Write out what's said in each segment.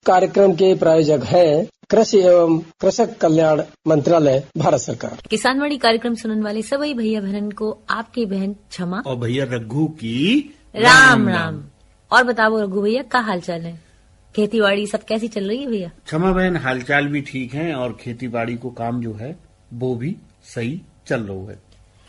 कार्यक्रम के प्रायोजक हैं कृषि एवं कृषक कल्याण मंत्रालय, भारत सरकार। किसान वाणी कार्यक्रम सुनने वाले सभी भैया बहन को आपकी बहन क्षमा और भैया रघु की राम राम। और बताओ रघु भैया, क्या हाल चाल है? खेती बाड़ी सब कैसी चल रही है भैया? क्षमा बहन, हालचाल भी ठीक है और खेती बाड़ी को काम जो है वो भी सही चल रहा है।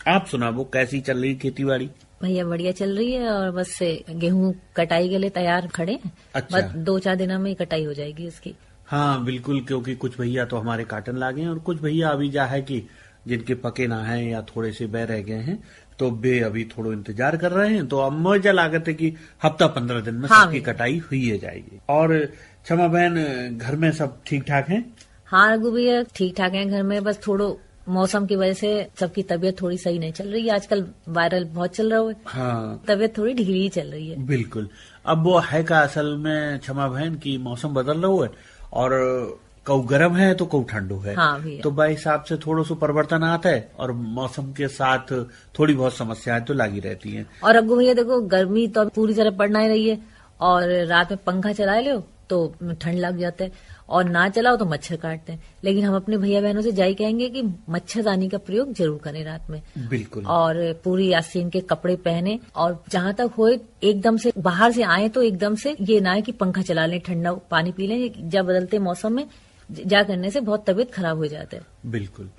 आप सुना, वो कैसी चल रही खेती बाड़ी? भैया बढ़िया चल रही है और बस गेहूं कटाई के लिए तैयार खड़े हैं। अच्छा। बस 2-4 दिनों में ही कटाई हो जाएगी इसकी। हाँ बिल्कुल, क्योंकि कुछ भैया तो हमारे काटन लागे हैं और कुछ भैया अभी जा है कि जिनके पके ना हैं या थोड़े से बह रह गए हैं तो वे अभी थोड़ा इंतजार कर रहे हैं। तो अब मुझे लागत है कि हफ्ता 15 दिन में सबकी कटाई हुई जाएगी। और क्षमा बहन, घर में सब ठीक ठाक है? हाँ रघु भैया, ठीक ठाक है घर में। बस थोड़ो मौसम की वजह से सबकी तबीयत थोड़ी सही नहीं चल रही है। आजकल वायरल बहुत चल रहा है। हाँ, तबीयत थोड़ी ढीली ही चल रही है। बिल्कुल। अब वो है का असल में क्षमा बहन की मौसम बदल रहा है और कऊ गर्म है तो कऊ ठंडो है। हाँ भैया। तो बाई हिसाब से थोड़ा सा परिवर्तन आता है और मौसम के साथ थोड़ी बहुत समस्याएं तो लगी रहती हैं। और रघु भैया देखो, गर्मी तो पूरी तरह पड़ना ही रही है और रात में पंखा चला लो तो ठंड लग जाता है और ना चलाओ तो मच्छर काटते हैं। लेकिन हम अपने भैया बहनों से जाई कहेंगे कि मच्छरदानी का प्रयोग जरूर करें रात में। बिल्कुल। और पूरी आस्तीन के कपड़े पहने और जहां तक हो एकदम से बाहर से आए तो एकदम से ये ना है कि पंखा चला लें, ठंडा पानी पी लें। जब बदलते मौसम में जा करने से बहुत तबीयत खराब हो जाता है। बिल्कुल।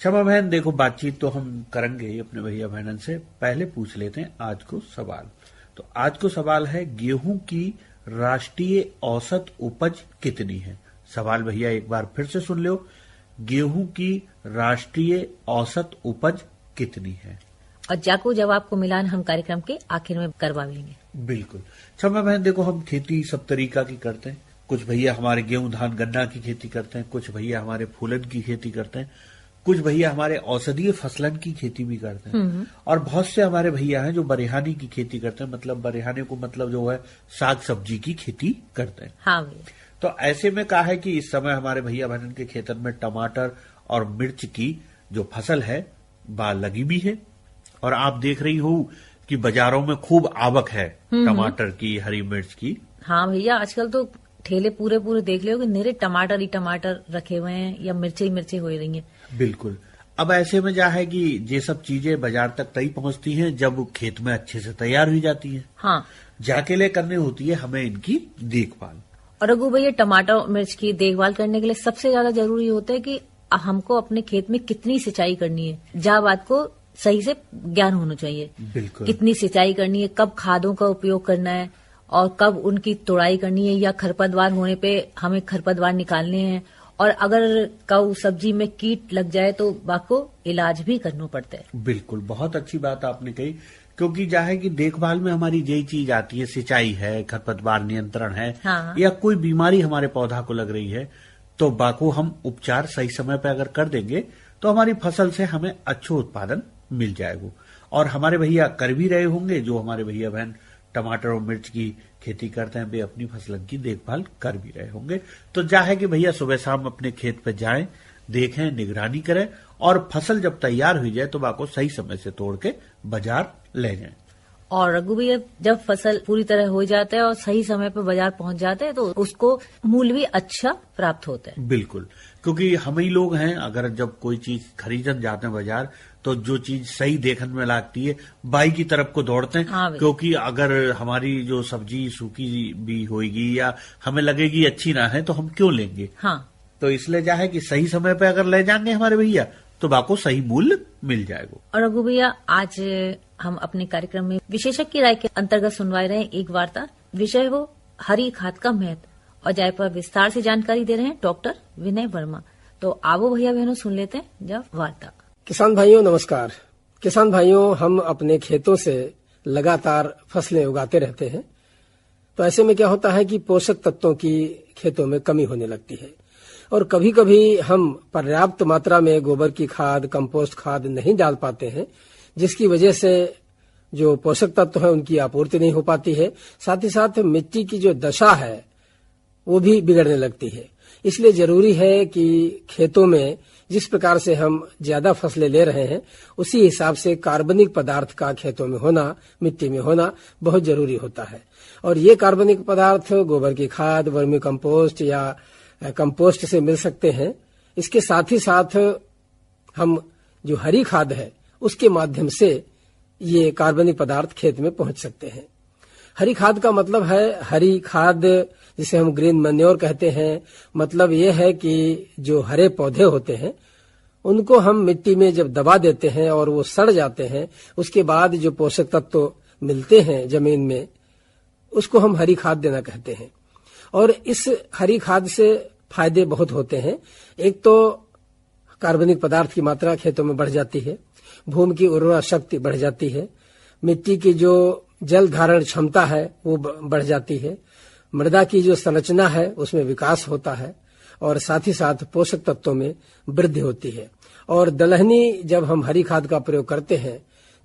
क्षमा बहन, देखो बातचीत तो हम करेंगे अपने भैया बहनन से, पहले पूछ लेते हैं आज को सवाल। तो आज को सवाल है, गेहूं की राष्ट्रीय औसत उपज कितनी है? सवाल भैया एक बार फिर से सुन लो, गेहूं की राष्ट्रीय औसत उपज कितनी है? और जाको जवाब को मिलान हम कार्यक्रम के आखिर में करवा लेंगे। बिल्कुल। क्षमा बहन, देखो हम खेती सब तरीका की करते हैं। कुछ भैया हमारे गेहूं धान गन्ना की खेती करते हैं, कुछ भैया हमारे फूलन की खेती करते हैं, कुछ भैया हमारे औषधीय फसलन की खेती भी करते हैं और बहुत से हमारे भैया हैं जो बरेहानी की खेती करते हैं। मतलब बरेहाने को मतलब जो है साग सब्जी की खेती करते हैं। हाँ भैया। तो ऐसे में कहा है कि इस समय हमारे भैया बहन के खेतन में टमाटर और मिर्च की जो फसल है वह लगी भी है और आप देख रही हो कि बाजारों में खूब आवक है टमाटर की, हरी मिर्च की। हाँ भैया, आजकल तो ठेले पूरे देख लो कि निरे टमाटर ही टमाटर रखे हुए हैं या मिर्चे ही मिर्चे हो रही हैं। बिल्कुल। अब ऐसे में क्या है कि ये सब चीजें बाजार तक तभी पहुंचती हैं जब खेत में अच्छे से तैयार हुई जाती हैं। हाँ, जाके ले करनी होती है हमें इनकी देखभाल। और रघु भैया, टमाटर और मिर्च की देखभाल करने के लिए सबसे ज्यादा जरूरी होता है कि हमको अपने खेत में कितनी सिंचाई करनी है। जहाँ बात को सही से ज्ञान होना चाहिए। बिल्कुल। कितनी सिंचाई करनी है, कब खादों का उपयोग करना है और कब उनकी तोड़ाई करनी है या खरपतवार होने पे हमें खरपतवार निकालने हैं। और अगर कऊ सब्जी में कीट लग जाए तो बाको इलाज भी करना पड़ता है। बिल्कुल, बहुत अच्छी बात आपने कही, क्योंकि क्या है कि देखभाल में हमारी यही चीज आती है, सिंचाई है, खरपतवार नियंत्रण है। हाँ। या कोई बीमारी हमारे पौधा को लग रही है तो बाको हम उपचार सही समय पे अगर कर देंगे तो हमारी फसल से हमें अच्छा उत्पादन मिल जाएगा। और हमारे भैया कर भी रहे होंगे, जो हमारे भैया बहन टमाटर और मिर्च की खेती करते हैं वे अपनी फसल की देखभाल कर भी रहे होंगे। तो जा है कि भैया सुबह शाम अपने खेत पे जाएं, देखें, निगरानी करें और फसल जब तैयार हुई जाए तो बाको सही समय से तोड़ के बाजार ले जाएं। और रघु भैया, जब फसल पूरी तरह हो जाता है और सही समय पर बाजार पहुंच जाते हैं तो उसको मूल्य भी अच्छा प्राप्त होता है। बिल्कुल, क्योंकि हम ही लोग हैं, अगर जब कोई चीज खरीदन जाते हैं बाजार तो जो चीज सही देखने में लगती है बाई की तरफ को दौड़ते हैं। हाँ, क्योंकि अगर हमारी जो सब्जी सूखी भी होगी या हमें लगेगी अच्छी ना है तो हम क्यों लेंगे। हाँ, तो इसलिए क्या है कि सही समय पे अगर ले जाएंगे हमारे भैया तो बाको सही मूल्य मिल जाएगा। और रघु भैया, आज हम अपने कार्यक्रम में विशेषज्ञ की राय के अंतर्गत सुनवा रहे हैं एक वार्ता। विषय हो हरी खाद का महत्व और जाय पर विस्तार से जानकारी दे रहे हैं डॉक्टर विनय वर्मा। तो आवो भैया बहनों सुन लेते हैं जब वार्ता। किसान भाइयों नमस्कार। किसान भाइयों, हम अपने खेतों से लगातार फसलें उगाते रहते हैं। तो ऐसे में क्या होता है कि पोषक तत्वों की खेतों में कमी होने लगती है और कभी कभी हम पर्याप्त मात्रा में गोबर की खाद, कंपोस्ट खाद नहीं डाल पाते हैं, जिसकी वजह से जो पोषक तत्व है उनकी आपूर्ति नहीं हो पाती है। साथ ही साथ मिट्टी की जो दशा है वो भी बिगड़ने लगती है। इसलिए जरूरी है कि खेतों में जिस प्रकार से हम ज्यादा फसलें ले रहे हैं उसी हिसाब से कार्बनिक पदार्थ का खेतों में होना, मिट्टी में होना बहुत जरूरी होता है। और ये कार्बनिक पदार्थ गोबर की खाद, वर्मी कंपोस्ट या कंपोस्ट से मिल सकते हैं। इसके साथ ही साथ हम जो हरी खाद है उसके माध्यम से ये कार्बनिक पदार्थ खेत में पहुंच सकते हैं। हरी खाद का मतलब है, हरी खाद जिसे हम ग्रीन मैन्योर कहते हैं, मतलब ये है कि जो हरे पौधे होते हैं उनको हम मिट्टी में जब दबा देते हैं और वो सड़ जाते हैं, उसके बाद जो पोषक तत्व मिलते हैं जमीन में, उसको हम हरी खाद देना कहते हैं। और इस हरी खाद से फायदे बहुत होते हैं। एक तो कार्बनिक पदार्थ की मात्रा खेतों में बढ़ जाती है, भूमि की उर्वरा शक्ति बढ़ जाती है, मिट्टी की जो जल धारण क्षमता है वो बढ़ जाती है, मृदा की जो संरचना है उसमें विकास होता है और साथ ही साथ पोषक तत्वों में वृद्धि होती है। और दलहनी जब हम हरी खाद का प्रयोग करते हैं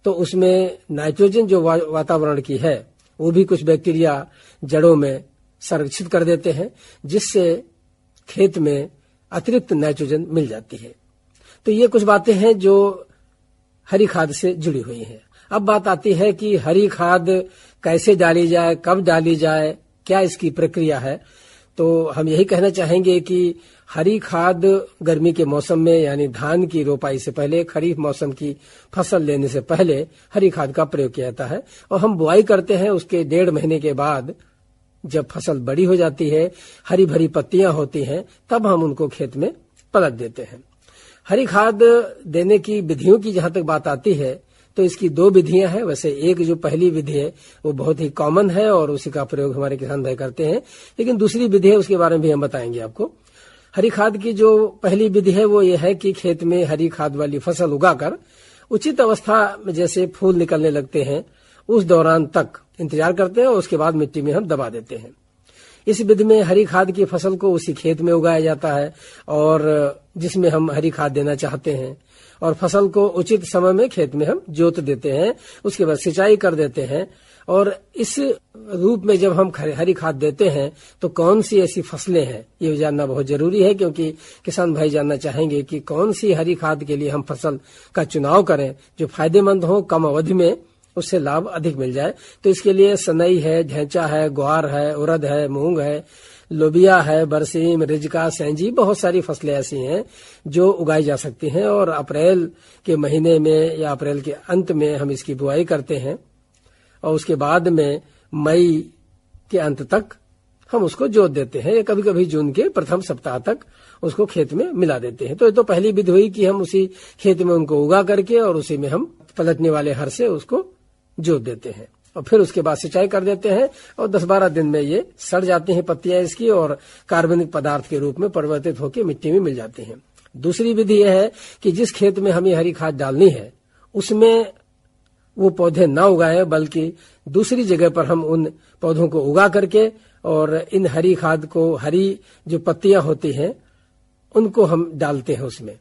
तो उसमें नाइट्रोजन जो वातावरण की है वो भी कुछ बैक्टीरिया जड़ों में संरक्षित कर देते हैं, जिससे खेत में अतिरिक्त नाइट्रोजन मिल जाती है। तो ये कुछ बातें हैं जो हरी खाद से जुड़ी हुई हैं। अब बात आती है कि हरी खाद कैसे डाली जाए, कब डाली जाए, क्या इसकी प्रक्रिया है। तो हम यही कहना चाहेंगे कि हरी खाद गर्मी के मौसम में यानी धान की रोपाई से पहले, खरीफ मौसम की फसल लेने से पहले हरी खाद का प्रयोग किया जाता है। और हम बुआई करते हैं, उसके 1.5 महीने के बाद जब फसल बड़ी हो जाती है, हरी भरी पत्तियां होती हैं, तब हम उनको खेत में पलट देते हैं। हरी खाद देने की विधियों की जहां तक बात आती है तो इसकी 2 विधियां हैं। वैसे एक जो पहली विधि है वो बहुत ही कॉमन है और उसी का प्रयोग हमारे किसान भाई करते हैं, लेकिन दूसरी विधि है उसके बारे में भी हम बताएंगे आपको। हरी खाद की जो पहली विधि है वो ये है कि खेत में हरी खाद वाली फसल उगाकर उचित अवस्था में जैसे फूल निकलने लगते हैं उस दौरान तक इंतजार करते हैं और उसके बाद मिट्टी में हम दबा देते हैं। इस विधि में हरी खाद की फसल को उसी खेत में उगाया जाता है और जिसमें हम हरी खाद देना चाहते हैं, और फसल को उचित समय में खेत में हम जोत देते हैं, उसके बाद सिंचाई कर देते हैं। और इस रूप में जब हम हरी खाद देते हैं तो कौन सी ऐसी फसलें हैं ये जानना बहुत जरूरी है, क्योंकि किसान भाई जानना चाहेंगे कि कौन सी हरी खाद के लिए हम फसल का चुनाव करें जो फायदेमंद हो, कम अवधि में उससे लाभ अधिक मिल जाए। तो इसके लिए सनई है, ढैंचा है, ग्वार है, उड़द है, मूंग है, लोबिया है, बरसीम, रिजका, सैंजी, बहुत सारी फसलें ऐसी हैं जो उगाई जा सकती हैं। और अप्रैल के महीने में या अप्रैल के अंत में हम इसकी बुआई करते हैं और उसके बाद में मई के अंत तक हम उसको जोत देते हैं, या कभी कभी जून के प्रथम सप्ताह तक उसको खेत में मिला देते हैं। तो ये तो पहली विधि हुई कि हम उसी खेत में उनको उगा करके और उसी में हम पलटने वाले हर से उसको जोत देते हैं और फिर उसके बाद सिंचाई कर देते हैं और 10-12 दिन में ये सड़ जाती हैं पत्तियां इसकी और कार्बनिक पदार्थ के रूप में परिवर्तित होकर मिट्टी में मिल जाती हैं। दूसरी विधि यह है कि जिस खेत में हमें हरी खाद डालनी है उसमें वो पौधे न उगाएं, बल्कि दूसरी जगह पर हम उन पौधों को उगा करके और इन हरी खाद को, हरी जो पत्तियां होती हैं उनको हम डालते हैं उसमें।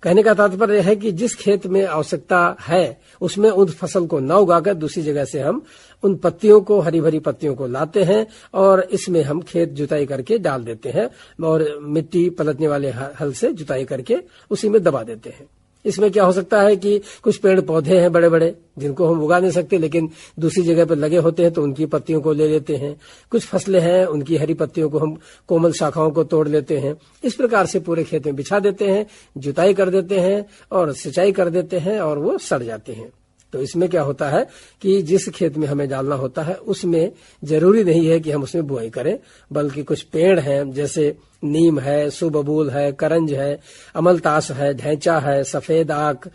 कहने का तात्पर्य है कि जिस खेत में आवश्यकता है उसमें उन फसल को न उगाकर दूसरी जगह से हम उन पत्तियों को, हरी भरी पत्तियों को लाते हैं और इसमें हम खेत जुताई करके डाल देते हैं और मिट्टी पलटने वाले हल से जुताई करके उसी में दबा देते हैं। इसमें क्या हो सकता है कि कुछ पेड़ पौधे हैं बड़े बड़े जिनको हम उगा नहीं सकते, लेकिन दूसरी जगह पर लगे होते हैं तो उनकी पत्तियों को ले लेते हैं। कुछ फसलें हैं उनकी हरी पत्तियों को हम कोमल शाखाओं को तोड़ लेते हैं। इस प्रकार से पूरे खेत में बिछा देते हैं, जुताई कर देते हैं और सिंचाई कर देते हैं और वो सड़ जाते हैं। तो इसमें क्या होता है कि जिस खेत में हमें डालना होता है उसमें जरूरी नहीं है कि हम उसमें बुआई करें, बल्कि कुछ पेड़ हैं जैसे नीम है, सुबबूल है, करंज है, अमलतास है, ढैंचा है, सफेद आक,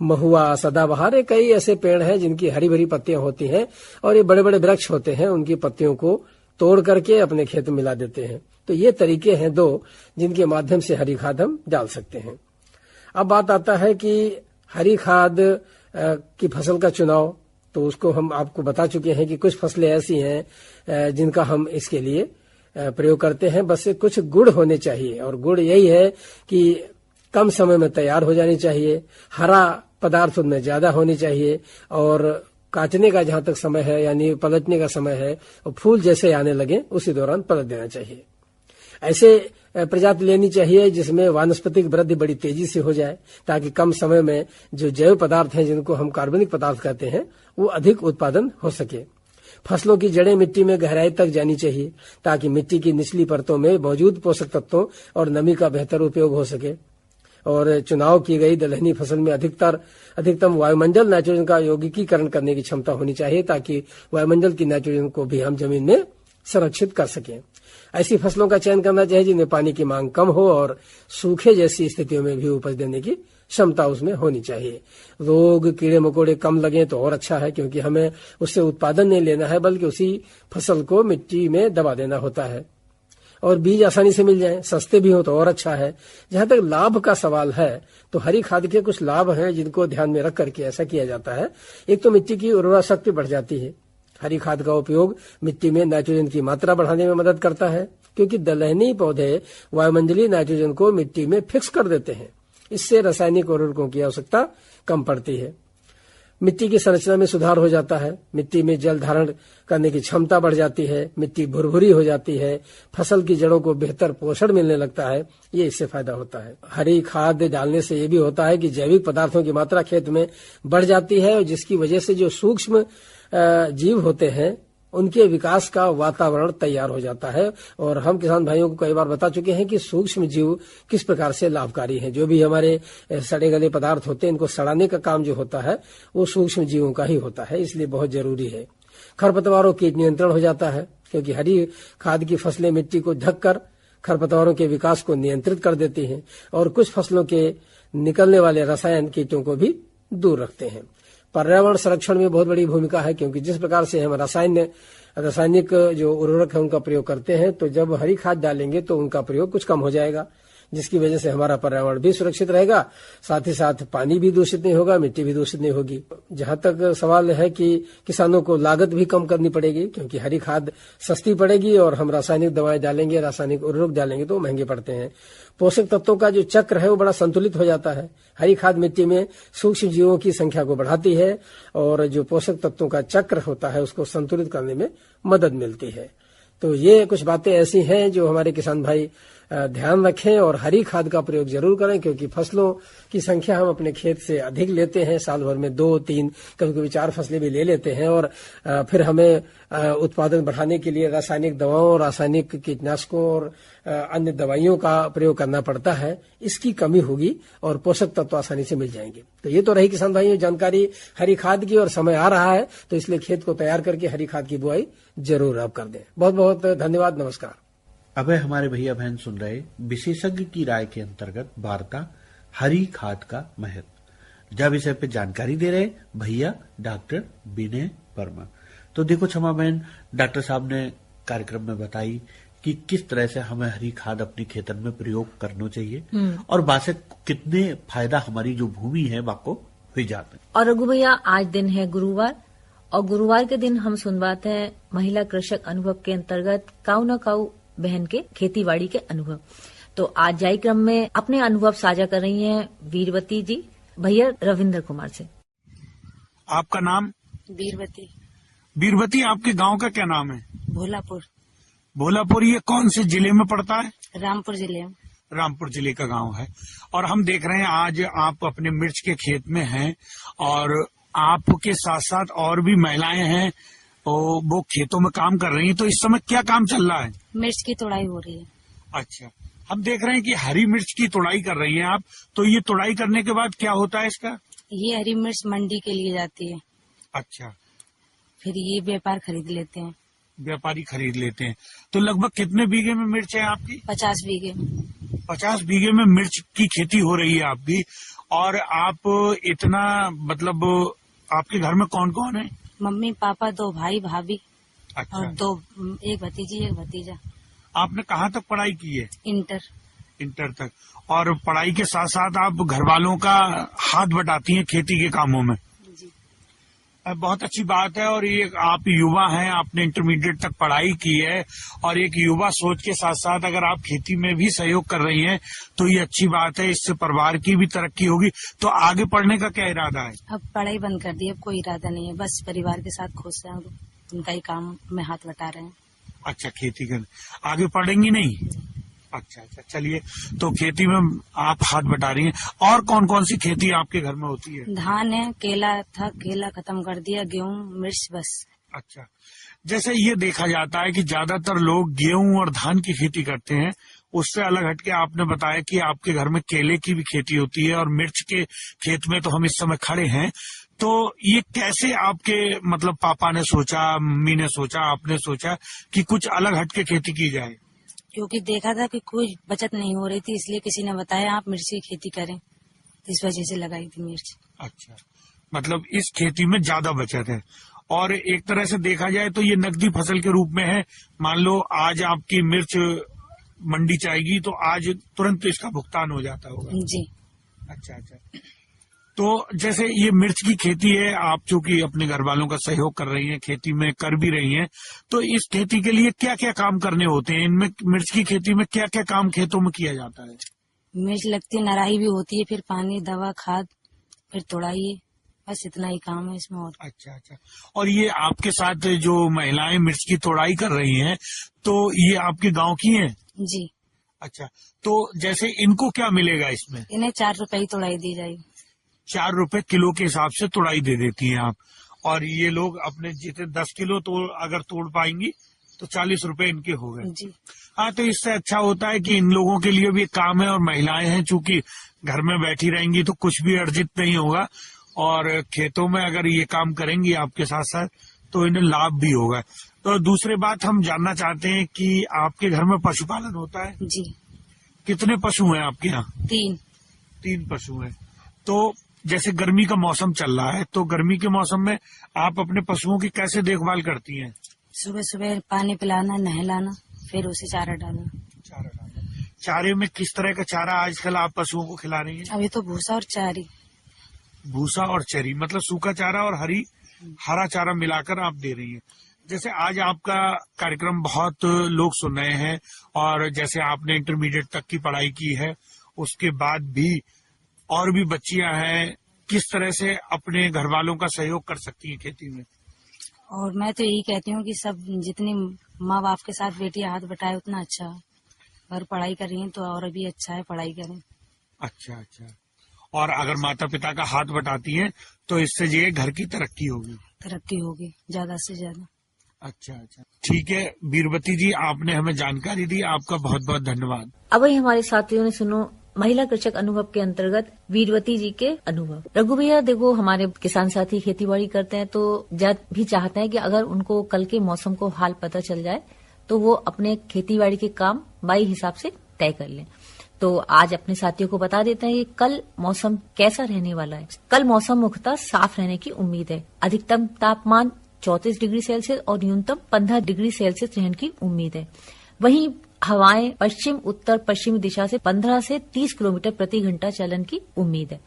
महुआ, सदाबहार, कई ऐसे पेड़ हैं जिनकी हरी भरी पत्तियां होती हैं और ये बड़े बड़े वृक्ष होते हैं, उनकी पत्तियों को तोड़ करके अपने खेत में मिला देते हैं। तो ये तरीके हैं 2 जिनके माध्यम से हरी खाद हम डाल सकते हैं। अब बात आता है कि हरी खाद की फसल का चुनाव, तो उसको हम आपको बता चुके हैं कि कुछ फसलें ऐसी हैं जिनका हम इसके लिए प्रयोग करते हैं। बस कुछ गुण होने चाहिए और गुण यही है कि कम समय में तैयार हो जानी चाहिए, हरा पदार्थ उनमें ज्यादा होनी चाहिए और काटने का जहां तक समय है यानी पलटने का समय है और फूल जैसे आने लगे उसी दौरान पलट देना चाहिए। ऐसे प्रजाति लेनी चाहिए जिसमें वानस्पतिक वृद्धि बड़ी तेजी से हो जाए, ताकि कम समय में जो जैव पदार्थ हैं जिनको हम कार्बनिक पदार्थ कहते हैं वो अधिक उत्पादन हो सके। फसलों की जड़ें मिट्टी में गहराई तक जानी चाहिए ताकि मिट्टी की निचली परतों में मौजूद पोषक तत्वों और नमी का बेहतर उपयोग हो सके। और चुनाव की गई दलहनी फसल में अधिकतम वायुमंडल नाइट्रोजन का यौगिकीकरण करने की क्षमता होनी चाहिए ताकि वायुमंडल की नाइट्रोजन को भी हम जमीन में संरक्षित कर सकें। ऐसी फसलों का चयन करना चाहिए जिनमें पानी की मांग कम हो और सूखे जैसी स्थितियों में भी उपज देने की क्षमता उसमें होनी चाहिए। रोग कीड़े मकोड़े कम लगे तो और अच्छा है, क्योंकि हमें उससे उत्पादन नहीं लेना है बल्कि उसी फसल को मिट्टी में दबा देना होता है। और बीज आसानी से मिल जाए, सस्ते भी हो तो और अच्छा है। जहां तक लाभ का सवाल है तो हरी खाद के कुछ लाभ हैं जिनको ध्यान में रख करके ऐसा किया जाता है। एक तो मिट्टी की उर्वरा शक्ति बढ़ जाती है। हरी खाद का उपयोग मिट्टी में नाइट्रोजन की मात्रा बढ़ाने में मदद करता है, क्योंकि दलहनी पौधे वायुमंडलीय नाइट्रोजन को मिट्टी में फिक्स कर देते हैं। इससे रासायनिक उर्वरकों की आवश्यकता कम पड़ती है। मिट्टी की संरचना में सुधार हो जाता है। मिट्टी में जल धारण करने की क्षमता बढ़ जाती है। मिट्टी भुरभुरी हो जाती है। फसल की जड़ों को बेहतर पोषण मिलने लगता है। ये इससे फायदा होता है। हरी खाद डालने से ये भी होता है कि जैविक पदार्थों की मात्रा खेत में बढ़ जाती है, और जिसकी वजह से जो सूक्ष्म जीव होते हैं उनके विकास का वातावरण तैयार हो जाता है। और हम किसान भाइयों को कई बार बता चुके हैं कि सूक्ष्म जीव किस प्रकार से लाभकारी हैं। जो भी हमारे सड़े गले पदार्थ होते हैं इनको सड़ाने का काम जो होता है वो सूक्ष्म जीवों का ही होता है, इसलिए बहुत जरूरी है। खरपतवारों कीट नियंत्रण हो जाता है, क्योंकि हरी खाद की फसलें मिट्टी को ढककर खरपतवारों के विकास को नियंत्रित कर देती हैं और कुछ फसलों के निकलने वाले रसायन कीटों को भी दूर रखते हैं। पर्यावरण संरक्षण में बहुत बड़ी भूमिका है, क्योंकि जिस प्रकार से हम रासायनिक जो उर्वरक है उनका प्रयोग करते हैं, तो जब हरी खाद डालेंगे तो उनका प्रयोग कुछ कम हो जाएगा, जिसकी वजह से हमारा पर्यावरण भी सुरक्षित रहेगा, साथ ही साथ पानी भी दूषित नहीं होगा, मिट्टी भी दूषित नहीं होगी। जहां तक सवाल है कि किसानों को लागत भी कम करनी पड़ेगी, क्योंकि हरी खाद सस्ती पड़ेगी और हम रासायनिक दवाएं डालेंगे, रासायनिक उर्वरक डालेंगे तो महंगे पड़ते हैं। पोषक तत्वों का जो चक्र है वो बड़ा संतुलित हो जाता है। हरी खाद मिट्टी में सूक्ष्म जीवों की संख्या को बढ़ाती है और जो पोषक तत्वों का चक्र होता है उसको संतुलित करने में मदद मिलती है। तो ये कुछ बातें ऐसी हैं जो हमारे किसान भाई ध्यान रखें और हरी खाद का प्रयोग जरूर करें, क्योंकि फसलों की संख्या हम अपने खेत से अधिक लेते हैं। साल भर में 2, 3, कभी-कभी 4 फसलें भी ले लेते हैं और फिर हमें उत्पादन बढ़ाने के लिए रासायनिक दवाओं, रासायनिक कीटनाशकों और अन्य दवाइयों का प्रयोग करना पड़ता है। इसकी कमी होगी और पोषक तत्व आसानी से मिल जाएंगे। तो ये तो रही किसान भाइयों जानकारी हरी खाद की, और समय आ रहा है तो इसलिए खेत को तैयार करके हरी खाद की बुआई जरूर आप कर दें। बहुत बहुत धन्यवाद, नमस्कार। अब हमारे भैया बहन सुन रहे विशेषज्ञ की राय के अंतर्गत वार्ता हरी खाद का महत्व, जब विषय पे जानकारी दे रहे भैया डॉक्टर विनय वर्मा। तो देखो क्षमा बहन, डॉक्टर साहब ने कार्यक्रम में बताई कि किस तरह से हमें हरी खाद अपनी खेतन में प्रयोग करना चाहिए और बासे कितने फायदा हमारी जो भूमि है वाको हुई जाते हैं। और रघु भैया, आज दिन है गुरुवार, और गुरुवार के दिन हम सुनवाते हैं महिला कृषक अनुभव के अंतर्गत काऊ न काऊ बहन के खेती-बाड़ी के अनुभव। तो आज जाई क्रम में अपने अनुभव साझा कर रही हैं वीरवती जी भैया रविंद्र कुमार से। आपका नाम? वीरवती। वीरवती, आपके गांव का क्या नाम है? भोलापुर। भोलापुर ये कौन से जिले में पड़ता है? रामपुर जिले में। रामपुर जिले का गांव है। और हम देख रहे हैं आज आप अपने मिर्च के खेत में हैं और आपके साथ साथ और भी महिलाएं हैं वो खेतों में काम कर रही हैं। तो इस समय क्या काम चल रहा है? मिर्च की तोड़ाई हो रही है। अच्छा, हम देख रहे हैं कि हरी मिर्च की तोड़ाई कर रही हैं आप। तो ये तोड़ाई करने के बाद क्या होता है इसका? ये हरी मिर्च मंडी के लिए जाती है। अच्छा, फिर ये व्यापार खरीद लेते हैं। व्यापारी खरीद लेते हैं। तो लगभग कितने बीघे में मिर्च है आपकी? 50 बीघे। 50 बीघे में मिर्च की खेती हो रही है आपकी। और आप इतना मतलब आपके घर में कौन कौन है? मम्मी पापा, 2 भाई भाभी। अच्छा। और एक भतीजी एक भतीजा। आपने कहाँ तक पढ़ाई की है? इंटर तक। और पढ़ाई के साथ साथ आप घर वालों का हाथ बटाती हैं खेती के कामों में? जी। बहुत अच्छी बात है। और ये आप युवा हैं, आपने इंटरमीडिएट तक पढ़ाई की है और एक युवा सोच के साथ साथ अगर आप खेती में भी सहयोग कर रही हैं तो ये अच्छी बात है। इससे परिवार की भी तरक्की होगी। तो आगे पढ़ने का क्या इरादा है? अब पढ़ाई बंद कर दी, अब कोई इरादा नहीं है। बस परिवार के साथ खुश हैं, उनका ही काम में हाथ बटा रहे हैं। अच्छा, खेती कर आगे पढ़ेंगी नहीं? अच्छा अच्छा, चलिए। तो खेती में आप हाथ बटा रही हैं। और कौन कौन सी खेती आपके घर में होती है? धान है, केला था, केला खत्म कर दिया, गेहूं, मिर्च, बस। अच्छा, जैसे ये देखा जाता है कि ज्यादातर लोग गेहूं और धान की खेती करते हैं, उससे अलग हटके आपने बताया कि आपके घर में केले की भी खेती होती है और मिर्च के खेत में तो हम इस समय खड़े हैं। तो ये कैसे आपके मतलब पापा ने सोचा, मम्मी ने सोचा, आपने सोचा कि कुछ अलग हटके खेती की जाए? क्योंकि देखा था कि कोई बचत नहीं हो रही थी, इसलिए किसी ने बताया आप मिर्च की खेती करें, इस वजह से लगाई थी मिर्च। अच्छा, मतलब इस खेती में ज्यादा बचत है और एक तरह से देखा जाए तो ये नकदी फसल के रूप में है। मान लो आज आपकी मिर्च मंडी जाएगी तो आज तुरंत इसका भुगतान हो जाता होगा। जी। अच्छा अच्छा, तो जैसे ये मिर्च की खेती है, आप चूंकि अपने घर वालों का सहयोग कर रही हैं, खेती में कर भी रही हैं, तो इस खेती के लिए क्या क्या काम करने होते हैं? इनमें मिर्च की खेती में क्या क्या काम खेतों में किया जाता है? मिर्च लगती है, नराई भी होती है, फिर पानी, दवा, खाद, फिर तोड़ाई, बस इतना ही काम है इसमें। और अच्छा अच्छा, और ये आपके साथ जो महिलाएं मिर्च की तोड़ाई कर रही हैं, तो ये आपके गांव की हैं? जी। अच्छा, तो जैसे इनको क्या मिलेगा इसमें? इन्हें 4 रुपए ही तोड़ाई दी जाएगी। 4 रुपए किलो के हिसाब से तोड़ाई दे देती हैं आप, और ये लोग अपने जितने 10 किलो तो अगर तोड़ पाएंगी तो 40 रुपए इनके हो गए। जी। हाँ, तो इससे अच्छा होता है कि इन लोगों के लिए भी एक काम है, और महिलाएं हैं चूंकि घर में बैठी रहेंगी तो कुछ भी अर्जित नहीं होगा, और खेतों में अगर ये काम करेंगी आपके साथ साथ तो इन्हें लाभ भी होगा। तो दूसरी बात हम जानना चाहते हैं कि आपके घर में पशुपालन होता है? जी। कितने पशु हैं आपके यहाँ? 3 पशु हैं। तो जैसे गर्मी का मौसम चल रहा है, तो गर्मी के मौसम में आप अपने पशुओं की कैसे देखभाल करती हैं? सुबह सुबह पानी पिलाना, नहलाना, फिर उसे चारा डालना। चारे में किस तरह का चारा आजकल आप पशुओं को खिला रही हैं? अभी तो भूसा और चारी। भूसा और चरी, मतलब सूखा चारा और हरा चारा मिलाकर आप दे रही हैं। जैसे आज आपका कार्यक्रम बहुत लोग सुन रहे हैं, और जैसे आपने इंटरमीडिएट तक की पढ़ाई की है, उसके बाद भी और भी बच्चियां हैं, किस तरह से अपने घर वालों का सहयोग कर सकती हैं खेती में? और मैं तो यही कहती हूँ कि सब जितनी माँ बाप के साथ बेटियां हाथ बटाए उतना अच्छा है। अगर पढ़ाई कर रही हैं तो और भी अच्छा है, पढ़ाई करें। अच्छा अच्छा, और अगर माता पिता का हाथ बटाती हैं तो इससे ये घर की तरक्की होगी ज्यादा से ज्यादा। अच्छा अच्छा, ठीक है वीरवती जी, आपने हमें जानकारी दी, आपका बहुत बहुत धन्यवाद। अब वही हमारे साथियों ने सुनो महिला कृषक अनुभव के अंतर्गत वीरवती जी के अनुभव। रघु भैया देखो, हमारे किसान साथी खेतीबाड़ी करते हैं तो जब भी चाहते हैं कि अगर उनको कल के मौसम को हाल पता चल जाए तो वो अपने खेतीबाड़ी के काम बाई हिसाब से तय कर लें। तो आज अपने साथियों को बता देते हैं कि कल मौसम कैसा रहने वाला है। कल मौसम मुख्यतः साफ रहने की उम्मीद है। अधिकतम तापमान 34 डिग्री सेल्सियस और न्यूनतम 15 डिग्री सेल्सियस रहने की उम्मीद है। वहीं हवाएं पश्चिम उत्तर पश्चिमी दिशा से 15 से 30 किलोमीटर प्रति घंटा चलन की उम्मीद है।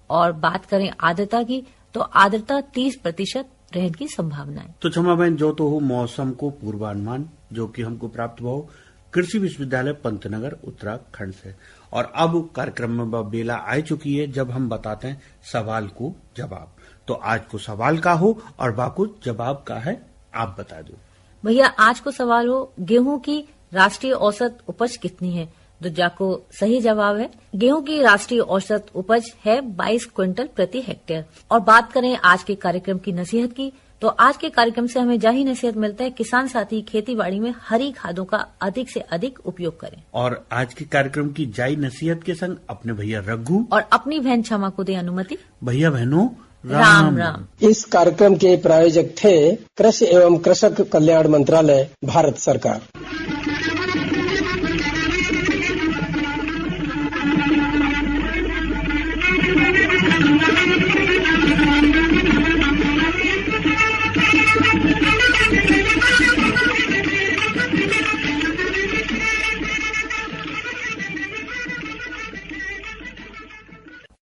और बात करें आर्द्रता की, तो आर्द्रता 30% रहने की संभावना है। तो क्षमा बहन, जो तो हो मौसम को पूर्वानुमान जो कि हमको प्राप्त हुआ हो कृषि विश्वविद्यालय पंतनगर उत्तराखंड से। और अब कार्यक्रम में वह बेला आ चुकी है जब हम बताते हैं सवाल को जवाब। तो आज को सवाल का हो और बाकू जवाब का है, आप बता दो भैया। आज को सवाल हो, गेहूं की राष्ट्रीय औसत उपज कितनी है? तो जाको सही जवाब है, गेहूं की राष्ट्रीय औसत उपज है 22 क्विंटल प्रति हेक्टेयर। और बात करें आज के कार्यक्रम की नसीहत की, तो आज के कार्यक्रम से हमें यही नसीहत मिलता है, किसान साथी खेतीबाड़ी में हरी खादों का अधिक से अधिक उपयोग करें। और आज के कार्यक्रम की जाई नसीहत के संग अपने भैया रघु और अपनी बहन क्षमा को दे अनुमति। भैया बहनों राम राम। इस कार्यक्रम के प्रायोजक थे कृषि एवं कृषक कल्याण मंत्रालय, भारत सरकार।